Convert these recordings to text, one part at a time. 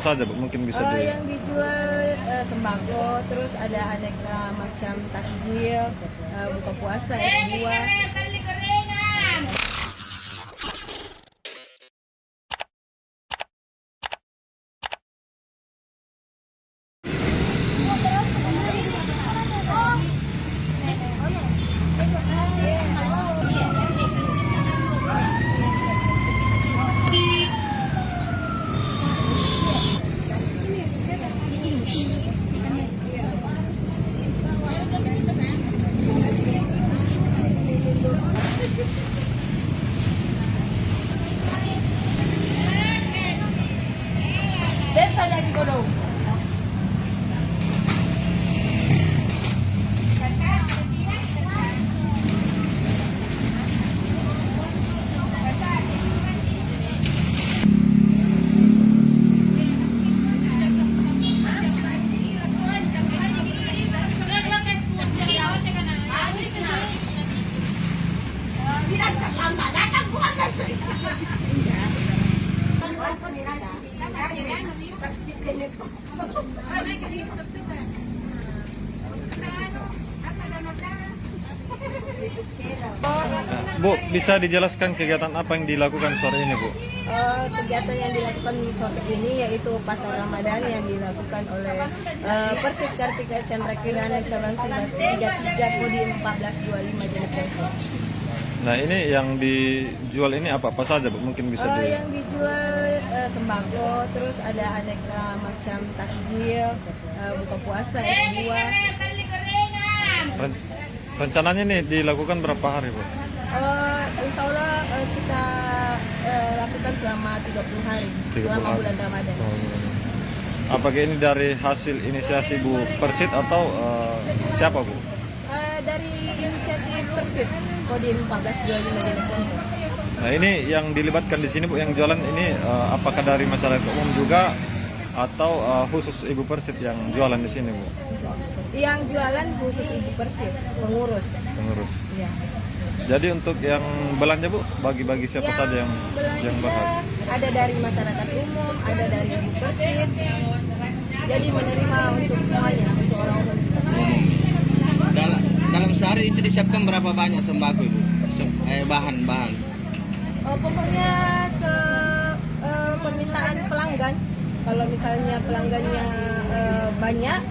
saja Bu? Mungkin bisa Yang dijual sembako, terus ada aneka macam takjil, buka puasa, es buah. Desa lagi kodong. Bu, bisa dijelaskan kegiatan apa yang dilakukan sore ini Bu? Kegiatan yang dilakukan sore ini yaitu pasar Ramadan yang dilakukan oleh Persit Kartika Chandra Kirana cabang 33 kodi 1425 Jeneponto. Nah ini yang dijual ini apa saja Bu? Mungkin bisa Yang dijual sembako, terus ada aneka macam takjil, buka puasa, es buah. Rencananya nih dilakukan berapa hari Bu? Insya Allah kita lakukan selama 30 hari, 30 selama hari. bulan Ramadan. Apakah ini dari hasil inisiasi Bu Persit atau siapa Bu? Dari inisiatif Persit Kodim 1425 Jeneponto. Nah ini yang dilibatkan di sini Bu, yang jualan ini apakah dari masyarakat umum juga atau khusus Ibu Persit yang jualan di sini Bu? Yang jualan khusus Ibu Persit, pengurus. Pengurus. Ya. Jadi untuk yang belanja Bu, bagi-bagi siapa saja yang belanja berhak? ada dari masyarakat umum, ada dari Ibu Persit. Jadi menerima untuk semuanya, untuk orang-orang umum. Dalam sehari itu disiapkan berapa banyak sembako Ibu? Bahan-bahan. Pokoknya permintaan pelanggan. Kalau misalnya pelanggannya banyak,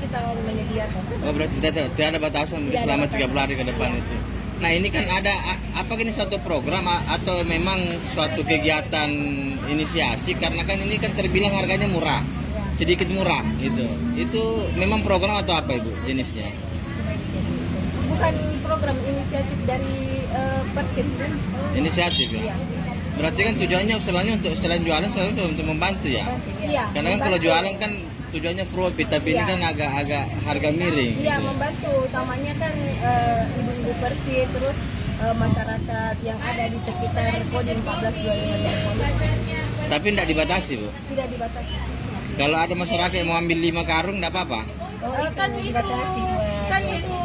kita menyediakan. Oh berarti tidak ada batasan Tidak ada selama batasan. 30 hari ke depan itu. Nah ini kan ada, apa ini suatu program atau memang suatu kegiatan inisiasi, karena kan ini kan terbilang harganya murah, sedikit murah gitu. Itu memang program atau apa Ibu jenisnya? Bukan program inisiatif dari Persit. Inisiatif ya? Iya. Berarti kan tujuannya sebenarnya untuk selain jualan sebenarnya untuk membantu ya? Iya. Karena kan kalau membantu. jualan kan tujuannya profit, tapi ini Iya. kan agak harga miring. Iya, gitu. membantu. Utamanya kan ibu-ibu Persit, terus masyarakat yang ada di sekitar Kodim 1425 Jeneponto. Tapi tidak dibatasi Bu. Tidak dibatasi. Kalau ada masyarakat yang mau ambil 5 karung tidak apa-apa. Kan itu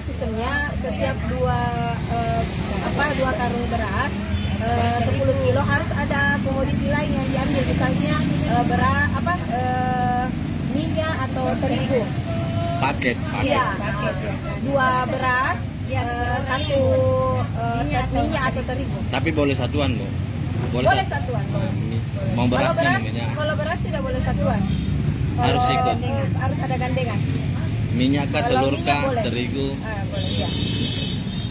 sistemnya setiap dua karung beras 10 kilo harus ada komoditi lain yang diambil, misalnya minyak atau terigu. Paket. Iya, 2 beras, 1 minyak atau terigu. Tapi boleh satuan Bu. Boleh satuan. Mau Kalau berasnya beras, minyak. kalau beras tidak boleh satuan. Harus ikut. Harus ada gandengan. Minyak kah, Kalau telur minyak kah, boleh. terigu. Boleh ya.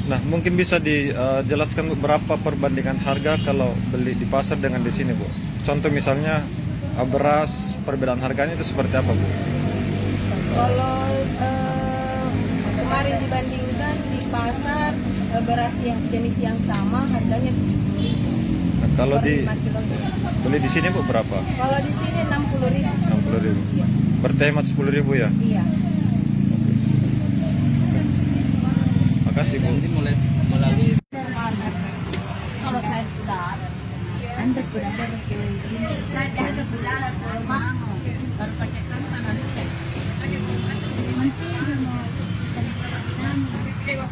Nah mungkin bisa dijelaskan berapa perbandingan harga kalau beli di pasar dengan di sini Bu? Contoh misalnya beras, perbedaan harganya itu seperti apa Bu? Kalau kemarin dibandingkan di pasar beras yang jenis yang sama harganya 70.000 Nah, kalau per di 5 kilonya. beli di sini Bu berapa? Kalau di sini 60.000. 60.000. Iya. Berhemat 10.000 ya? Iya. Makasih Bu. Nanti mulai melalui Kalau saya sudah Anda sudah berkeliling. Saya sudah rumah baru pakai santan nanti. Nanti mau